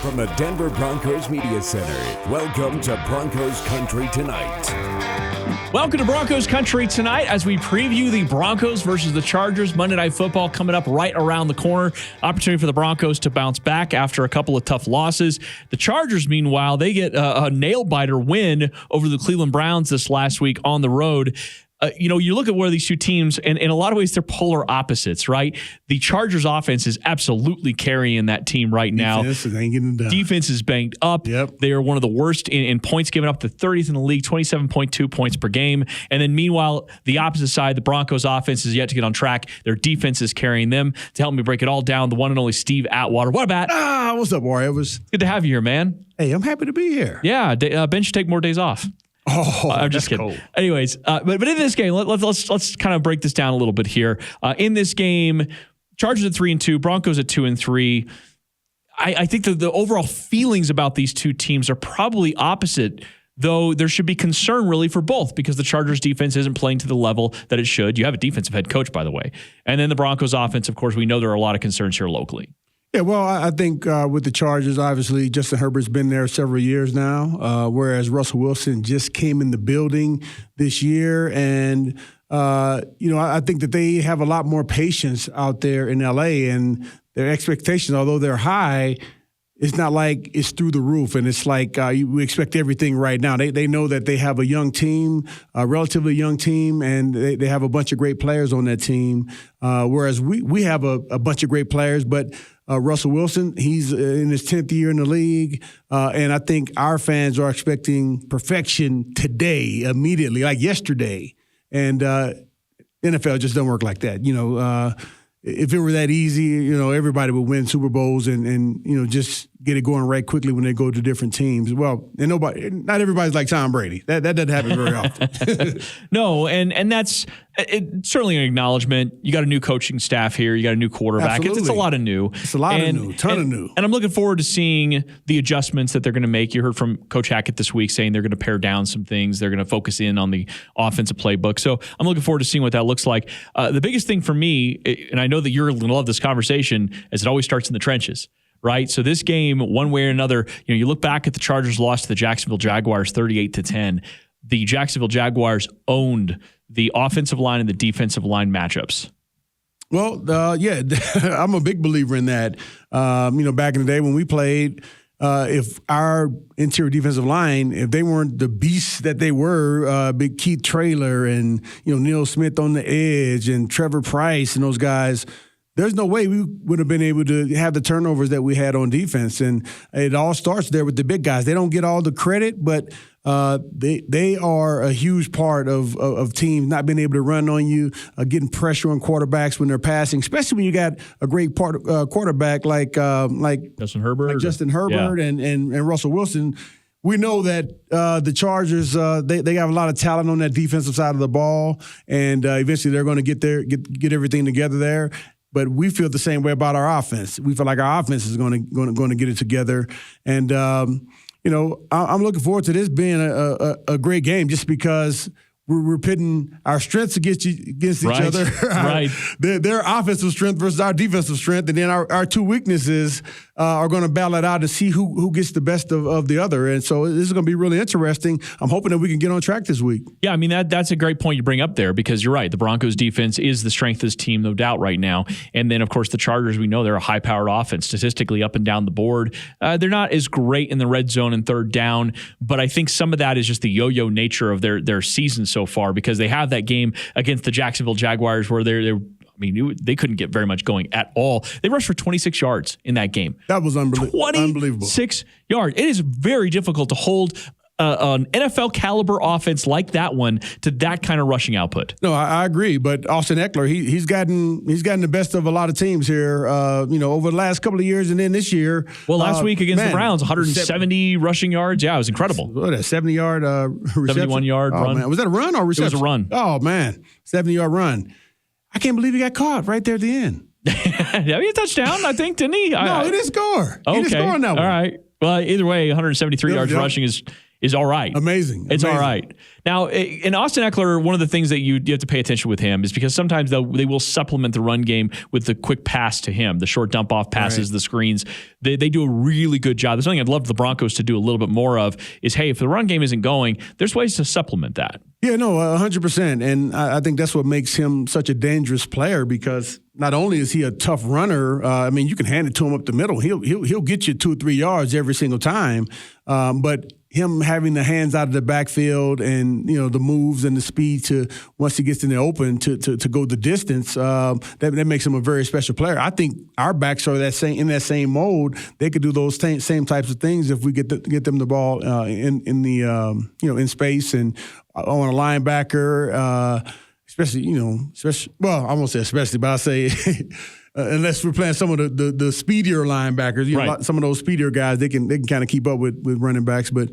From the Denver Broncos Media Center, welcome to Broncos Country Tonight. Welcome to Broncos Country Tonight as we preview the Broncos versus the Chargers. Monday Night Football coming up right around the corner. Opportunity for the Broncos to bounce back after a couple of tough losses. The Chargers, meanwhile, they get a nail-biter win over the Cleveland Browns this last week on the road. You look at where these two teams, and in a lot of ways, they're polar opposites, right? The Chargers offense is absolutely carrying that team right now. Defense is banged up. Yep. They are one of the worst in points given up, the 30th in the league, 27.2 points per game. And then meanwhile, the opposite side, the Broncos offense is yet to get on track. Their defense is carrying them. To help me break it all down, the one and only Steve Atwater. What about? What's up, Warrior? Good to have you here, man. Hey, I'm happy to be here. Yeah, Ben should take more days off. Oh, I'm just kidding. Cold. Anyways, but in this game, let's kind of break this down a little bit here. In this game, Chargers at 3-2, Broncos at 2-3. I think that the overall feelings about these two teams are probably opposite, though there should be concern really for both because the Chargers defense isn't playing to the level that it should. You have a defensive head coach, by the way. And then the Broncos offense, of course, we know there are a lot of concerns here locally. Yeah, well, I think with the Chargers, obviously, Justin Herbert's been there several years now, whereas Russell Wilson just came in the building this year. And, I think that they have a lot more patience out there in L.A., and their expectations, although they're high, it's not like it's through the roof, and it's like we expect everything right now. They know that they have a young team, a relatively young team, and they have a bunch of great players on that team, whereas we have a bunch of great players, but Russell Wilson, he's in his 10th year in the league, and I think our fans are expecting perfection today, immediately, like yesterday. And NFL just doesn't work like that. If it were that easy, everybody would win Super Bowls and just get it going right quickly when they go to different teams. Well, and not everybody's like Tom Brady. That doesn't happen very often. No, and that's certainly an acknowledgement. You got a new coaching staff here. You got a new quarterback. It's a lot of new. It's a lot of new, ton of new. And I'm looking forward to seeing the adjustments that they're going to make. You heard from Coach Hackett this week saying they're going to pare down some things. They're going to focus in on the offensive playbook. So I'm looking forward to seeing what that looks like. The biggest thing for me, and I know that you're going to love this conversation, as it always starts in the trenches. Right. So this game, one way or another, you look back at the Chargers' loss to the Jacksonville Jaguars 38-10. The Jacksonville Jaguars owned the offensive line and the defensive line matchups. Well, I'm a big believer in that. Back in the day when we played, if our interior defensive line, if they weren't the beasts that they were, big Keith Traylor and, Neil Smith on the edge and Trevor Price and those guys, there's no way we would have been able to have the turnovers that we had on defense. And it all starts there with the big guys. They don't get all the credit, but they are a huge part of teams not being able to run on you, getting pressure on quarterbacks when they're passing, especially when you got a great quarterback like Justin Herbert, and Russell Wilson. We know that the Chargers they have a lot of talent on that defensive side of the ball, and eventually they're going to get everything together there. But we feel the same way about our offense. We feel like our offense is going to get it together. And, I'm looking forward to this being a great game just because we're pitting our strengths against each other. Right. Their offensive strength versus our defensive strength. And then our two weaknesses are going to battle it out to see who gets the best of the other. And so this is going to be really interesting. I'm hoping that we can get on track this week. Yeah, I mean, that's a great point you bring up there because you're right. The Broncos defense is the strength of this team, no doubt, right now. And then, of course, the Chargers, we know they're a high-powered offense, statistically up and down the board. They're not as great in the red zone and third down, but I think some of that is just the yo-yo nature of their season so far because they have that game against the Jacksonville Jaguars where they couldn't get very much going at all. They rushed for 26 yards in that game. That was unbelievable. 26 yards. It is very difficult to hold an NFL caliber offense like that one to that kind of rushing output. No, I agree. But Austin Eckler, he's gotten the best of a lot of teams here, over the last couple of years, and then this year. Well, last week against the Browns, 170 rushing yards. Yeah, it was incredible. What a 70-yard reception? 71-yard run. Man. Was that a run or reception? It was a run. Oh man, 70-yard run. I can't believe he got caught right there at the end. Yeah, he had a touchdown, I think, didn't he? No, he didn't score. Okay. He didn't score on that one. All right. Well, either way, 173 yards rushing is is all right. Amazing. It's all right. Now, in Austin Eckler, one of the things that you have to pay attention with him is because sometimes they will supplement the run game with the quick pass to him, the short dump off passes, the screens. They do a really good job. There's something I'd love the Broncos to do a little bit more of is, hey, if the run game isn't going, there's ways to supplement that. Yeah, no, 100%. And I think that's what makes him such a dangerous player because not only is he a tough runner, I mean, you can hand it to him up the middle. He'll get you 2 or 3 yards every single time. But him having the hands out of the backfield and, the moves and the speed to, once he gets in the open, to go the distance, that makes him a very special player. I think our backs are in that same mode. They could do those same types of things if we get them the ball in space and on a linebacker, especially, well, I won't say especially, but I'll say unless we're playing some of the speedier linebackers, some of those speedier guys, they can kind of keep up with running backs. But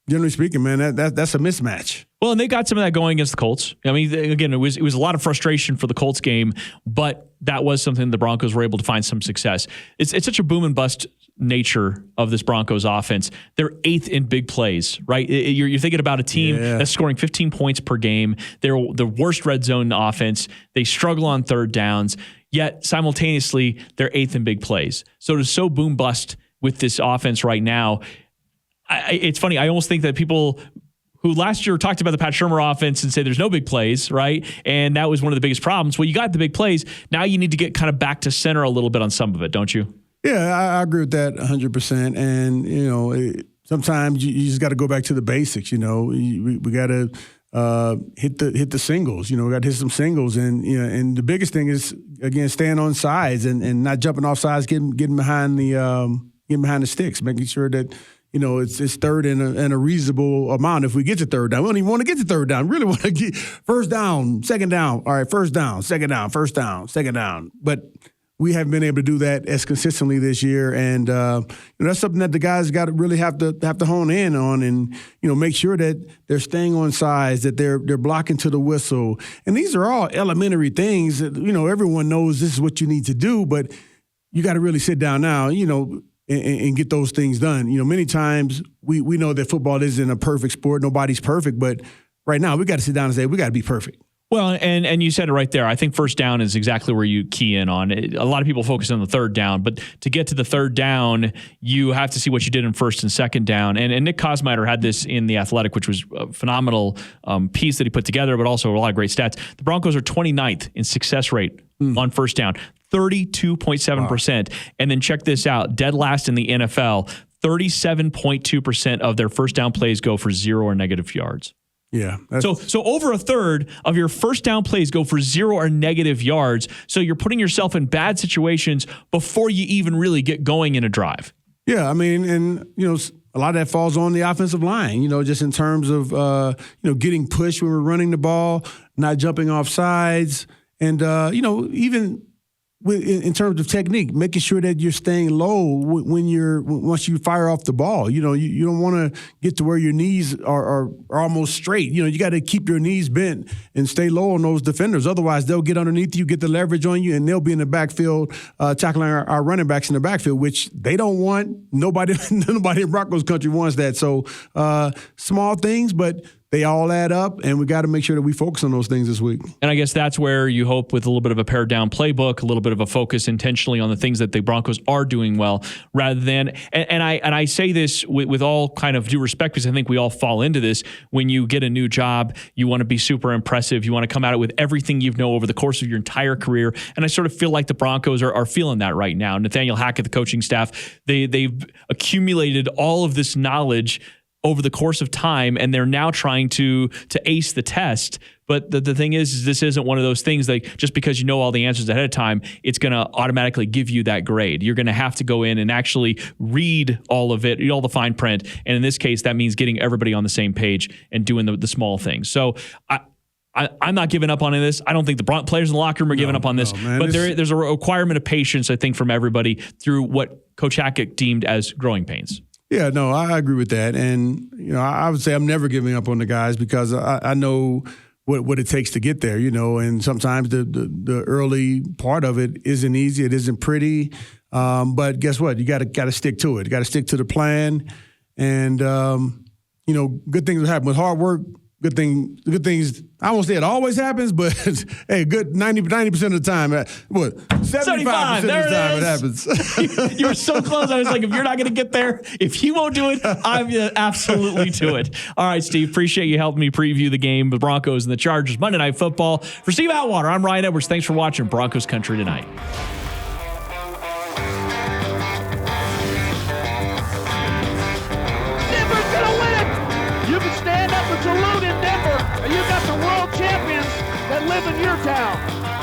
generally speaking, man, that's a mismatch. Well, and they got some of that going against the Colts. I mean, again, it was a lot of frustration for the Colts game, but that was something the Broncos were able to find some success. It's such a boom and bust nature of this Broncos offense. They're 8th in big plays, right? You're thinking about a team that's scoring 15 points per game. They're the worst red zone offense. They struggle on third downs, yet simultaneously they're 8th in big plays. So to so boom bust with this offense right now, it's funny. I almost think that people who last year talked about the Pat Shurmur offense and say there's no big plays, right? And that was one of the biggest problems. Well, you got the big plays. Now you need to get kind of back to center a little bit on some of it, don't you? Yeah, I agree with that 100%. And, sometimes you just got to go back to the basics. We got to hit the singles. We got to hit some singles. And the biggest thing is, again, staying on sides and not jumping off sides, getting behind the sticks, making sure that, it's third in a reasonable amount. If we get to third down, we don't even want to get to third down. We really want to get first down, second down. All right, first down, second down, first down, second down. But we haven't been able to do that as consistently this year, and that's something that the guys got to really have to hone in on, and make sure that they're staying on sides, that they're blocking to the whistle, and these are all elementary things that everyone knows this is what you need to do, but you got to really sit down now, and get those things done. Many times we know that football isn't a perfect sport, nobody's perfect, but right now we got to sit down and say we got to be perfect. Well, and you said it right there. I think first down is exactly where you key in on. A lot of people focus on the third down, but to get to the third down, you have to see what you did in first and second down. And Nick Kosmider had this in The Athletic, which was a phenomenal piece that he put together, but also a lot of great stats. The Broncos are 29th in success rate on first down, 32.7%. Wow. And then check this out, dead last in the NFL, 37.2% of their first down plays go for 0 or negative yards. Yeah. So over a third of your first down plays go for 0 or negative yards. So you're putting yourself in bad situations before you even really get going in a drive. Yeah, I mean, and a lot of that falls on the offensive line. Just in terms of getting pushed when we're running the ball, not jumping off sides, and even in terms of technique, making sure that you're staying low once you fire off the ball. You don't want to get to where your knees are almost straight. You got to keep your knees bent and stay low on those defenders. Otherwise, they'll get underneath you, get the leverage on you, and they'll be in the backfield tackling our running backs in the backfield, which they don't want. Nobody in Broncos country wants that. So small things, but they all add up, and we got to make sure that we focus on those things this week. And I guess that's where you hope, with a little bit of a pared down playbook, a little bit of a focus intentionally on the things that the Broncos are doing well, rather than, and I say this with all kind of due respect, because I think we all fall into this. When you get a new job, you want to be super impressive. You want to come at it with everything you've known over the course of your entire career. And I sort of feel like the Broncos are feeling that right now. Nathaniel Hackett, the coaching staff, they've accumulated all of this knowledge over the course of time, and they're now trying to ace the test. But the thing is this isn't one of those things like just because you know all the answers ahead of time, it's going to automatically give you that grade. You're going to have to go in and actually read all of it, read all the fine print. And in this case, that means getting everybody on the same page and doing the small things. So I'm not giving up on this. I don't think the players in the locker room are giving up on this. Man, but there's a requirement of patience, I think, from everybody through what Coach Hackett deemed as growing pains. Yeah, no, I agree with that. And, I would say I'm never giving up on the guys because I know what it takes to get there, and sometimes the early part of it isn't easy. It isn't pretty. But guess what? You got to stick to it. You got to stick to the plan. And, good things will happen with hard work. Good things. I won't say it always happens, but hey, good 90% of the time. 75% of the time it happens. You were so close. I was like, if you're not going to get there, if he won't do it, I'm absolutely do it. All right, Steve, appreciate you helping me preview the game, the Broncos and the Chargers, Monday Night Football. For Steve Atwater, I'm Ryan Edwards. Thanks for watching Broncos Country Tonight. Salute in Denver, and you got the world champions that live in your town.